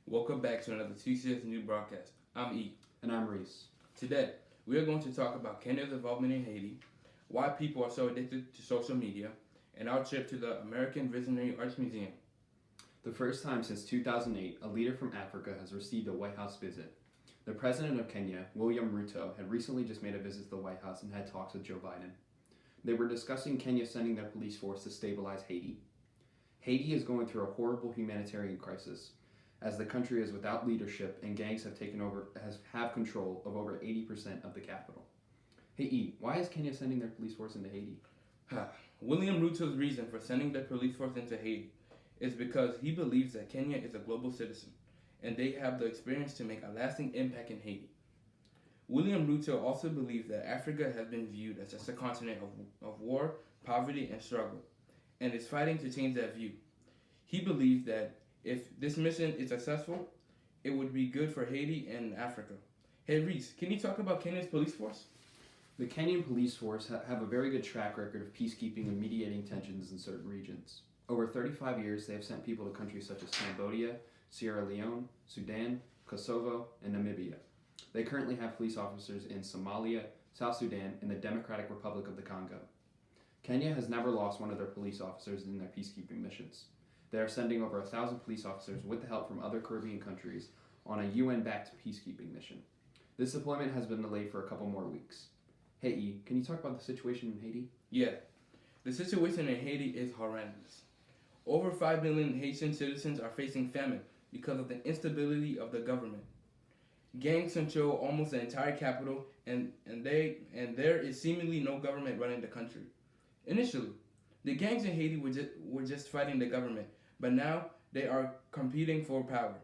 Welcome back to another TCS News broadcast. I'm E. And I'm Rhys. Today, we are going to talk about Kenya's involvement in Haiti, why people are so addicted to social media, and our trip to the American Visionary Arts Museum. The first time since 2008, a leader from Africa has received a White House visit. The president of Kenya, William Ruto, had recently just made a visit to the White House and had talks with Joe Biden. They were discussing Kenya sending their police force to stabilize Haiti. Haiti is going through a horrible humanitarian crisis, as the country is without leadership and gangs have control of over 80% of the capital. Hey E, why is Kenya sending their police force into Haiti? William Ruto's reason for sending the police force into Haiti is because he believes that Kenya is a global citizen and they have the experience to make a lasting impact in Haiti. William Ruto also believes that Africa has been viewed as just a continent of war, poverty, and struggle, and is fighting to change that view. He believes that if this mission is successful, it would be good for Haiti and Africa. Hey Rhys, can you talk about Kenya's police force? The Kenyan police force have a very good track record of peacekeeping and mediating tensions in certain regions. Over 35 years, they have sent people to countries such as Cambodia, Sierra Leone, Sudan, Kosovo, and Namibia. They currently have police officers in Somalia, South Sudan, and the Democratic Republic of the Congo. Kenya has never lost one of their police officers in their peacekeeping missions. They are sending over 1,000 police officers with the help from other Caribbean countries on a UN-backed peacekeeping mission. This deployment has been delayed for a couple more weeks. Hey E, can you talk about the situation in Haiti? Yeah, the situation in Haiti is horrendous. Over 5 million Haitian citizens are facing famine because of the instability of the government. Gangs control almost the entire capital, and there is seemingly no government running the country. Initially, the gangs in Haiti were just fighting the government, but now they are competing for power.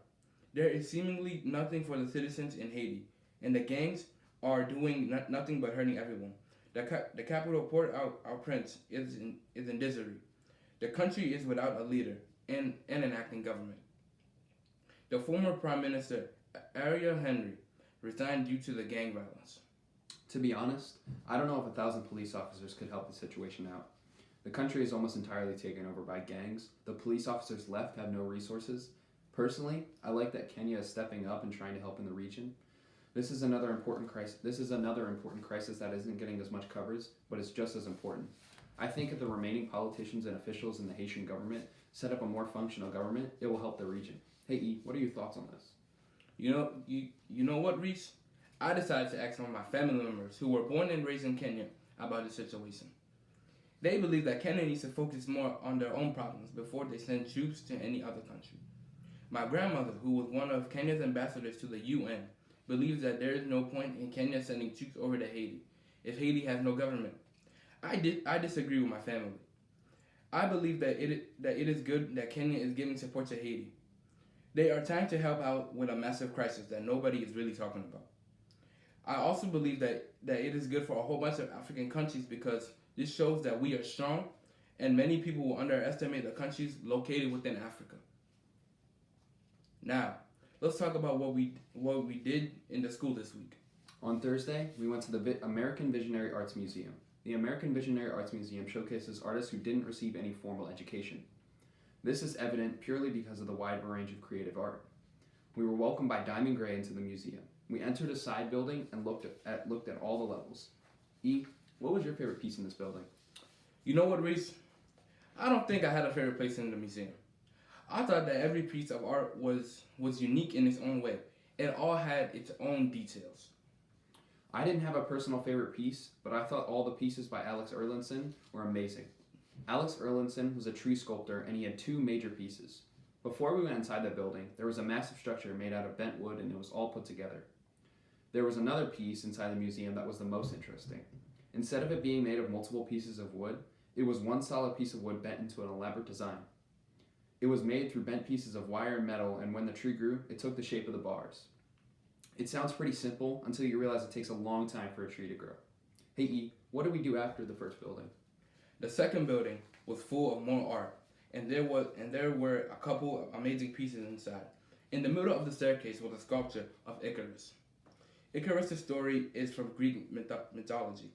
There is seemingly nothing for the citizens in Haiti, and the gangs are doing nothing but hurting everyone. The capital, Port-au-Prince, is in disarray. The country is without a leader and an acting government. The former Prime Minister, Ariel Henry, resigned due to the gang violence. To be honest, I don't know if 1,000 police officers could help the situation out. The country is almost entirely taken over by gangs. The police officers left have no resources. Personally, I like that Kenya is stepping up and trying to help in the region. This is another important crisis that isn't getting as much coverage, but it's just as important. I think if the remaining politicians and officials in the Haitian government set up a more functional government, it will help the region. Hey E, what are your thoughts on this? You know what, Rhys? I decided to ask some of my family members who were born and raised in Kenya about the situation. They believe that Kenya needs to focus more on their own problems before they send troops to any other country. My grandmother, who was one of Kenya's ambassadors to the UN, believes that there is no point in Kenya sending troops over to Haiti if Haiti has no government. I disagree with my family. I believe that it is good that Kenya is giving support to Haiti. They are trying to help out with a massive crisis that nobody is really talking about. I also believe that it is good for a whole bunch of African countries because this shows that we are strong and many people will underestimate the countries located within Africa. Now, let's talk about what we did in the school this week. On Thursday, we went to the American Visionary Arts Museum. The American Visionary Arts Museum showcases artists who didn't receive any formal education. This is evident purely because of the wide range of creative art. We were welcomed by Diamond Gray into the museum. We entered a side building and looked at all the levels. E, what was your favorite piece in this building? You know what, Rhys? I don't think I had a favorite place in the museum. I thought that every piece of art was unique in its own way. It all had its own details. I didn't have a personal favorite piece, but I thought all the pieces by Alex Erlandson were amazing. Alex Erlandson was a tree sculptor and he had two major pieces. Before we went inside the building, there was a massive structure made out of bent wood and it was all put together. There was another piece inside the museum that was the most interesting. Instead of it being made of multiple pieces of wood, it was one solid piece of wood bent into an elaborate design. It was made through bent pieces of wire and metal, and when the tree grew, it took the shape of the bars. It sounds pretty simple until you realize it takes a long time for a tree to grow. Hey E, what did we do after the first building? The second building was full of more art, and there were a couple of amazing pieces inside. In the middle of the staircase was a sculpture of Icarus. Icarus' story is from Greek mythology.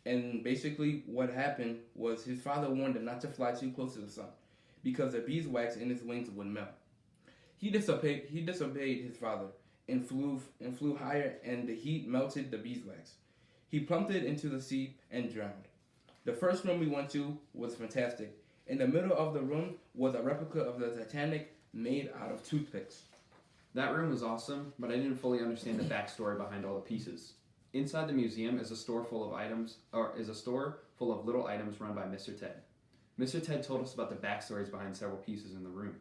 And basically what happened was his father warned him not to fly too close to the sun because the beeswax in his wings would melt. He disobeyed his father and flew higher, and the heat melted the beeswax. He plummeted into the sea and drowned. The first room we went to was fantastic. In the middle of the room was a replica of the Titanic made out of toothpicks. That room was awesome, but I didn't fully understand the backstory behind all the pieces. Inside the museum is a store full of little items run by Mr. Ted. Mr. Ted told us about the backstories behind several pieces in the room.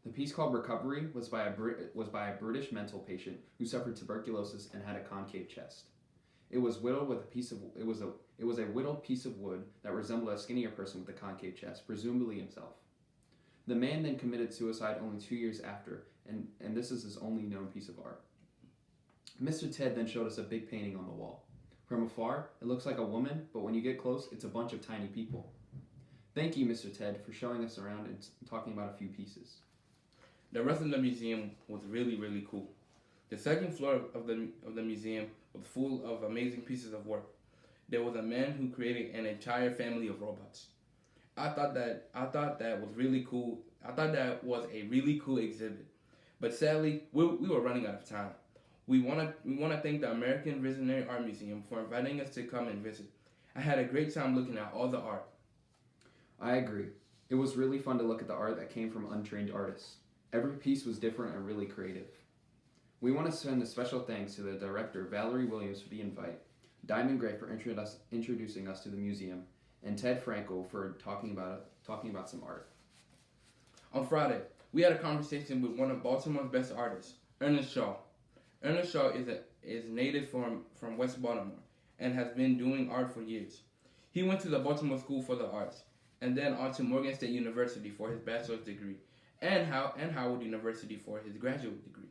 The piece called Recovery was by a British mental patient who suffered tuberculosis and had a concave chest. It was whittled with a whittled piece of wood that resembled a skinnier person with a concave chest, presumably himself. The man then committed suicide only 2 years after, and this is his only known piece of art. Mr. Ted then showed us a big painting on the wall. From afar, it looks like a woman, but when you get close, it's a bunch of tiny people. Thank you, Mr. Ted, for showing us around and talking about a few pieces. The rest of the museum was really, really cool. The second floor of the museum was full of amazing pieces of work. There was a man who created an entire family of robots. I thought that was really cool. I thought that was a really cool exhibit. But sadly, we were running out of time. We want to thank the American Visionary Art Museum for inviting us to come and visit. I had a great time looking at all the art. I agree. It was really fun to look at the art that came from untrained artists. Every piece was different and really creative. We want to send a special thanks to the director, Valerie Williams, for the invite, Diamond Gray for introducing us to the museum, and Ted Frankel for talking about some art. On Friday, we had a conversation with one of Baltimore's best artists, Ernest Shaw. Ernest Shaw is native from West Baltimore and has been doing art for years. He went to the Baltimore School for the Arts and then on to Morgan State University for his bachelor's degree and Howard University for his graduate degree.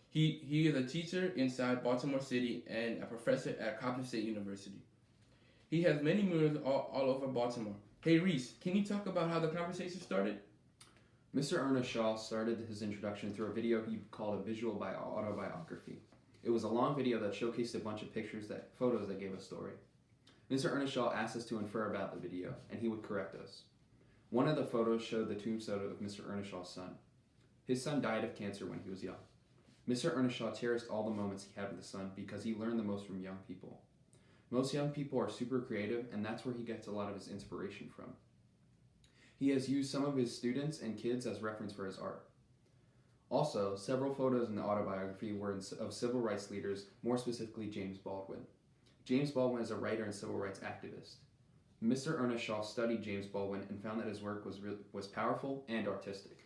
He is a teacher inside Baltimore City and a professor at Coppin State University. He has many murals all over Baltimore. Hey Rhys, can you talk about how the conversation started? Mr. Ernest Shaw started his introduction through a video he called a visual autobiography. It was a long video that showcased a bunch of photos that gave a story. Mr. Ernest Shaw asked us to infer about the video, and he would correct us. One of the photos showed the tombstone of Mr. Ernest Shaw's son. His son died of cancer when he was young. Mr. Ernest Shaw cherished all the moments he had with his son because he learned the most from young people. Most young people are super creative, and that's where he gets a lot of his inspiration from. He has used some of his students and kids as reference for his art. Also, several photos in the autobiography were of civil rights leaders, more specifically James Baldwin. James Baldwin is a writer and civil rights activist. Mr. Ernest Shaw studied James Baldwin and found that his work was powerful and artistic.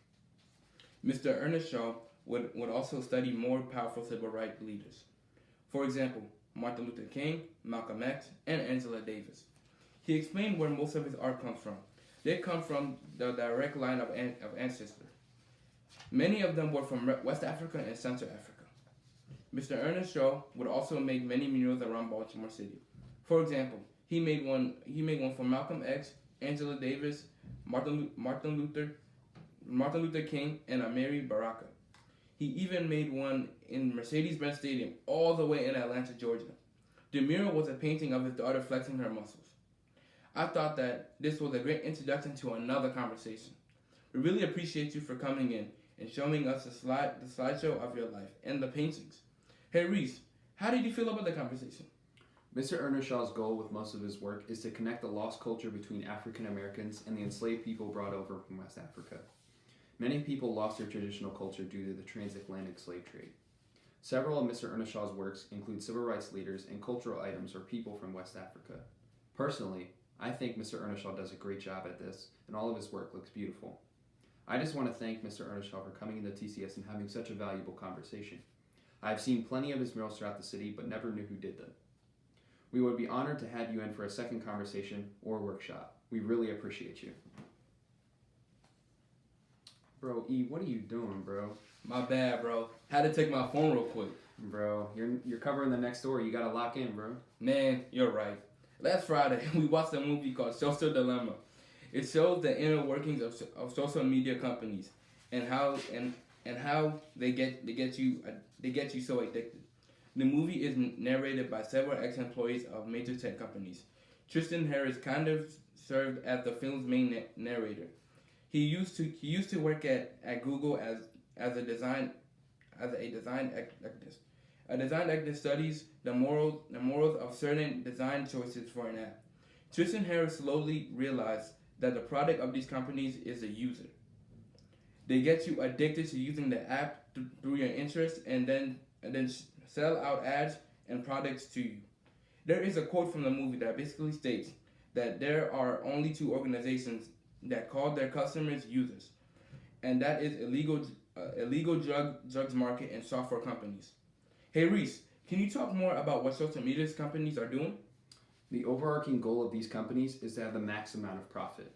Mr. Ernest Shaw would also study more powerful civil rights leaders. For example, Martin Luther King, Malcolm X, and Angela Davis. He explained where most of his art comes from. They come from the direct line of ancestors. Many of them were from West Africa and Central Africa. Mr. Ernest Shaw would also make many murals around Baltimore City. For example, he made one for Malcolm X, Angela Davis, Martin Luther King, and Amiri Baraka. He even made one in Mercedes-Benz Stadium, all the way in Atlanta, Georgia. The mural was a painting of his daughter flexing her muscles. I thought that this was a great introduction to another conversation. We really appreciate you for coming in and showing us the slideshow of your life and the paintings. Hey Rhys, how did you feel about the conversation? Mr. Ernest Shaw's goal with most of his work is to connect the lost culture between African Americans and the enslaved people brought over from West Africa. Many people lost their traditional culture due to the transatlantic slave trade. Several of Mr. Ernest Shaw's works include civil rights leaders and cultural items or people from West Africa. Personally, I think Mr. Ernest Shaw does a great job at this, and all of his work looks beautiful. I just want to thank Mr. Ernest Shaw for coming into TCS and having such a valuable conversation. I have seen plenty of his murals throughout the city, but never knew who did them. We would be honored to have you in for a second conversation or workshop. We really appreciate you. Bro, E, what are you doing, bro? My bad, bro. Had to take my phone real quick. Bro, you're covering the next story. You gotta lock in, bro. Man, you're right. Last Friday, we watched a movie called Social Dilemma. It shows the inner workings of social media companies and how they get you so addicted. The movie is narrated by several ex-employees of major tech companies. Tristan Harris kind of served as the film's main narrator. He used to work at Google as a design ethicist. A design ethicist studies the morals of certain design choices for an app. Tristan Harris slowly realized that the product of these companies is the user. They get you addicted to using the app through your interest, and then sell out ads and products to you. There is a quote from the movie that basically states that there are only two organizations that call their customers users, and that is illegal drugs market and software companies. Hey Rhys, can you talk more about what social media companies are doing? The overarching goal of these companies is to have the max amount of profit.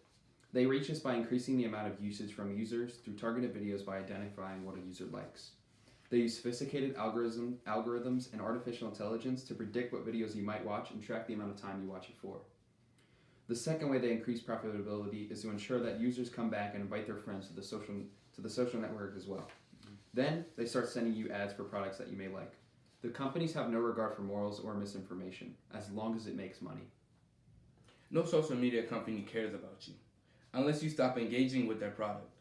They reach this by increasing the amount of usage from users through targeted videos by identifying what a user likes. They use sophisticated algorithms and artificial intelligence to predict what videos you might watch and track the amount of time you watch it for. The second way they increase profitability is to ensure that users come back and invite their friends to the social network as well. Then they start sending you ads for products that you may like. The companies have no regard for morals or misinformation, as long as it makes money. No social media company cares about you, unless you stop engaging with their product.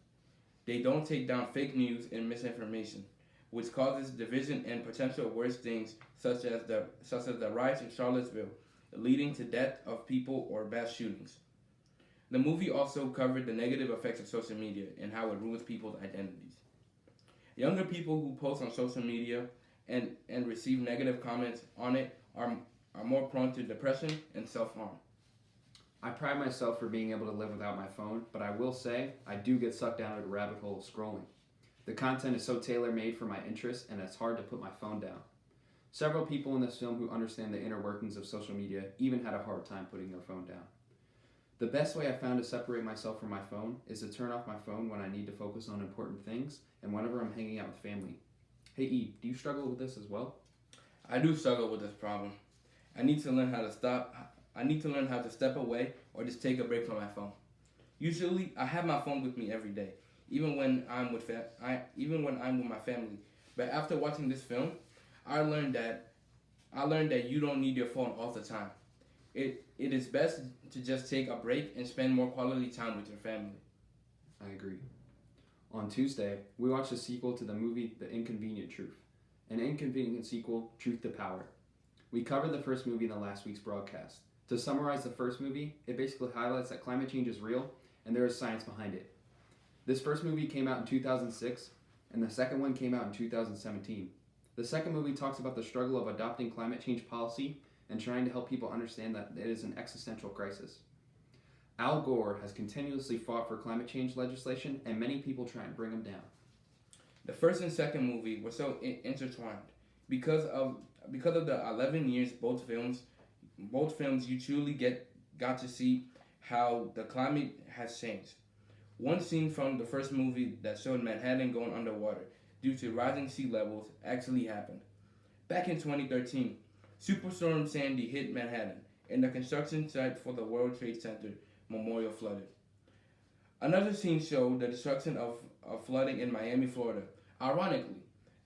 They don't take down fake news and misinformation, which causes division and potential worse things such as the riots in Charlottesville, leading to death of people or mass shootings. The movie also covered the negative effects of social media and how it ruins people's identities. Younger people who post on social media and receive negative comments on it are more prone to depression and self-harm. I pride myself for being able to live without my phone, but I will say I do get sucked down a rabbit hole of scrolling. The content is so tailor-made for my interests, and it's hard to put my phone down. Several people in this film who understand the inner workings of social media even had a hard time putting their phone down. The best way I found to separate myself from my phone is to turn off my phone when I need to focus on important things and whenever I'm hanging out with family. Hey E, do you struggle with this as well? I do struggle with this problem. I need to learn how to step away or just take a break from my phone. Usually, I have my phone with me every day, even when I'm with my family. But after watching this film, I learned that you don't need your phone all the time. It is best to just take a break and spend more quality time with your family. I agree. On Tuesday, we watched the sequel to the movie The Inconvenient Truth, an inconvenient sequel, Truth to Power. We covered the first movie in the last week's broadcast. To summarize the first movie, it basically highlights that climate change is real and there is science behind it. This first movie came out in 2006, and the second one came out in 2017. The second movie talks about the struggle of adopting climate change policy and trying to help people understand that it is an existential crisis. Al Gore has continuously fought for climate change legislation, and many people try and bring him down. The first and second movie were so intertwined because of the 11 years both films you truly got to see how the climate has changed. One scene from the first movie that showed Manhattan going underwater due to rising sea levels actually happened. Back in 2013, Superstorm Sandy hit Manhattan, and the construction site for the World Trade Center Memorial flooded. Another scene showed the destruction of flooding in Miami, Florida. Ironically,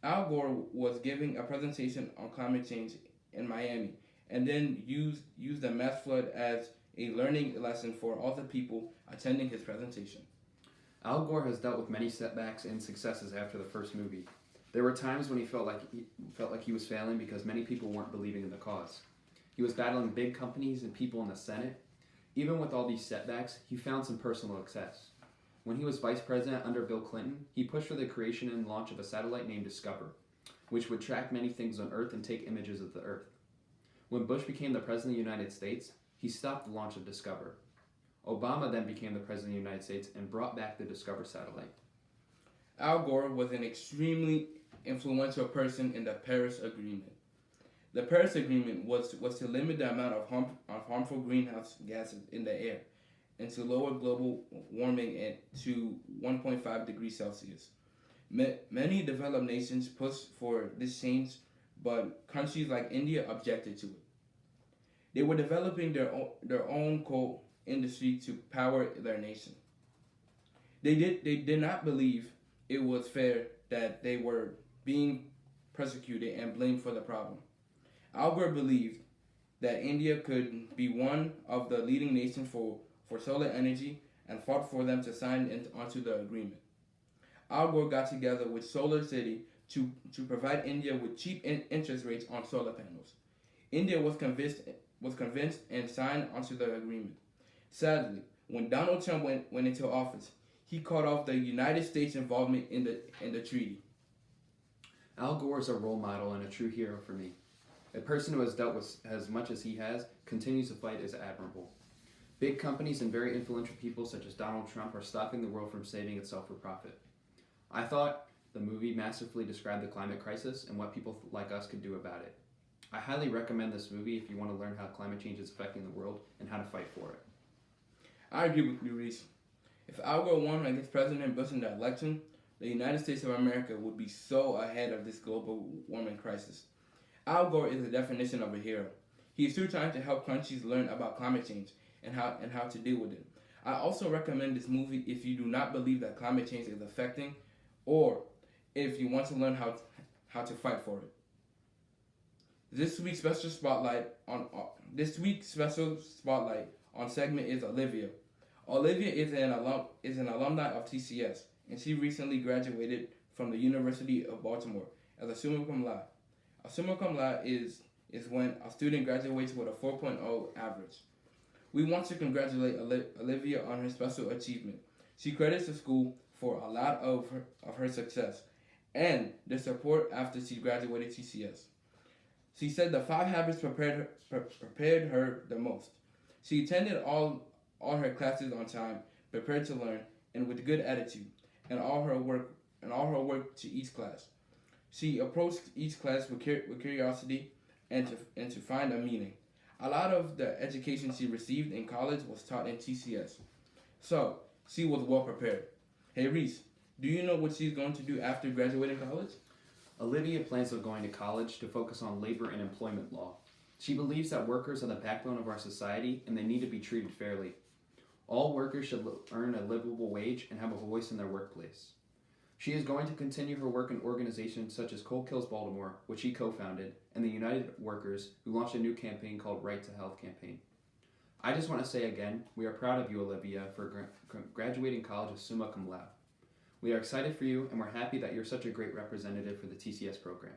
Al Gore was giving a presentation on climate change in Miami, and then used the mass flood as a learning lesson for all the people attending his presentation. Al Gore has dealt with many setbacks and successes after the first movie. There were times when he felt like he was failing because many people weren't believing in the cause. He was battling big companies and people in the Senate. Even with all these setbacks, he found some personal success. When he was vice president under Bill Clinton, he pushed for the creation and launch of a satellite named Discover, which would track many things on Earth and take images of the Earth. When Bush became the president of the United States, he stopped the launch of Discover. Obama then became the president of the United States and brought back the Discover satellite. Al Gore was an extremely influential person in the Paris Agreement. The Paris Agreement was to limit the amount of harmful greenhouse gases in the air and to lower global warming to 1.5 degrees Celsius. Many developed nations pushed for this change, but countries like India objected to it. They were developing their own coal industry to power their nation. They did not believe it was fair that they were being persecuted and blamed for the problem. Al Gore believed that India could be one of the leading nations for solar energy and fought for them to sign onto the agreement. Al Gore got together with Solar City to provide India with cheap interest rates on solar panels. India was convinced and signed onto the agreement. Sadly, when Donald Trump went into office, he cut off the United States' involvement in the treaty. Al Gore is a role model and a true hero for me. A person who has dealt with as much as he has, continues to fight, is admirable. Big companies and very influential people such as Donald Trump are stopping the world from saving itself for profit. I thought the movie masterfully described the climate crisis and what people like us could do about it. I highly recommend this movie if you want to learn how climate change is affecting the world and how to fight for it. I agree with you, Rhys. If Al Gore won against President Bush in the election, the United States of America would be so ahead of this global warming crisis. Al Gore is the definition of a hero. He is still trying to help countries learn about climate change and how to deal with it. I also recommend this movie if you do not believe that climate change is affecting, or if you want to learn how to fight for it. This week's special spotlight on segment is Olivia. Olivia is an alumni of TCS, and she recently graduated from the University of Baltimore as a summa cum laude. A summa cum laude is when a student graduates with a 4.0 average. We want to congratulate Olivia on her special achievement. She credits the school for a lot of her success and the support after she graduated TCS. She said the 5 habits prepared her the most. She attended all her classes on time, prepared to learn, and with good attitude, and all her work to each class. She approached each class with curiosity and to find a meaning. A lot of the education she received in college was taught in TCS, so she was well prepared. Hey Rhys, do you know what she's going to do after graduating college? Olivia plans on going to college to focus on labor and employment law. She believes that workers are the backbone of our society and they need to be treated fairly. All workers should earn a livable wage and have a voice in their workplace. She is going to continue her work in organizations such as Coal Kills Baltimore, which she co-founded, and the United Workers, who launched a new campaign called Right to Health campaign. I just want to say again, we are proud of you, Olivia, for graduating college with summa cum laude. We are excited for you, and we're happy that you're such a great representative for the TCS program.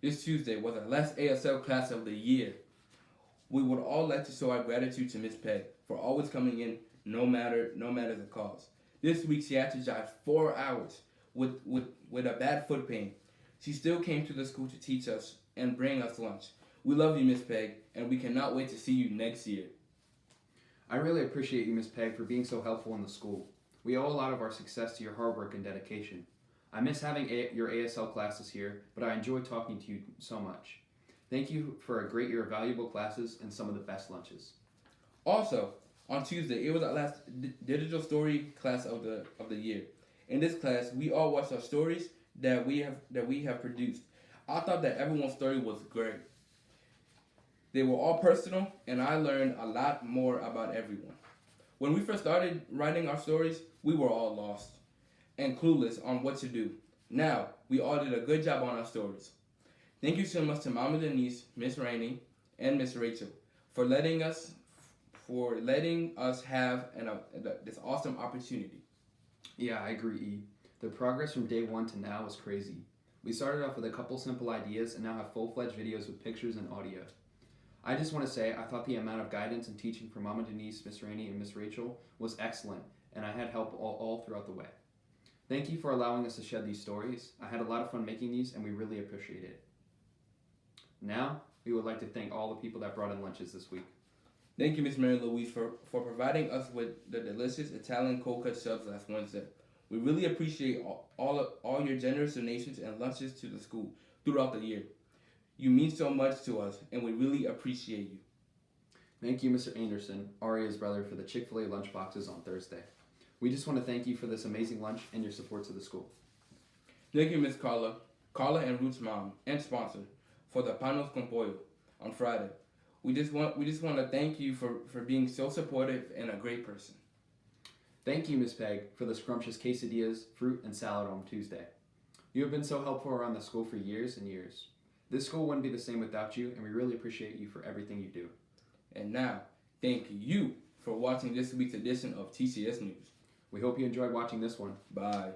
This Tuesday was our last ASL class of the year. We would all like to show our gratitude to Miss Peg for always coming in, no matter the cause. This week she had to drive 4 hours with a bad foot pain. She still came to the school to teach us and bring us lunch. We love you, Miss Peg, and we cannot wait to see you next year. I really appreciate you, Miss Peg, for being so helpful in the school. We owe a lot of our success to your hard work and dedication. I miss having your ASL classes here, but I enjoy talking to you so much. Thank you for a great year of valuable classes and some of the best lunches. Also, on Tuesday, it was our last digital story class of the year. In this class, we all watched our stories that we have produced. I thought that everyone's story was great. They were all personal, and I learned a lot more about everyone. When we first started writing our stories, we were all lost and clueless on what to do. Now, we all did a good job on our stories. Thank you so much to Mama Denise, Miss Rainey, and Miss Rachel for letting us have this awesome opportunity. Yeah, I agree, E. The progress from day one to now is crazy. We started off with a couple simple ideas and now have full-fledged videos with pictures and audio. I just want to say I thought the amount of guidance and teaching from Mama Denise, Miss Rainey, and Miss Rachel was excellent, and I had help all throughout the way. Thank you for allowing us to share these stories. I had a lot of fun making these, and we really appreciate it. Now, we would like to thank all the people that brought in lunches this week. Thank you, Miss Mary Louise, for providing us with the delicious Italian cold cut subs last Wednesday. We really appreciate all your generous donations and lunches to the school throughout the year. You mean so much to us, and we really appreciate you. Thank you, Mr. Anderson, Aria's brother, for the Chick-fil-A lunch boxes on Thursday. We just want to thank you for this amazing lunch and your support to the school. Thank you, Miss Carla and Ruth's mom and sponsor, for the panos con pollo on Friday. We just want to thank you for being so supportive and a great person. Thank you, Miss Peg, for the scrumptious quesadillas, fruit, and salad on Tuesday. You have been so helpful around the school for years and years. This school wouldn't be the same without you, and we really appreciate you for everything you do. And now, thank you for watching this week's edition of TCS News. We hope you enjoyed watching this one. Bye.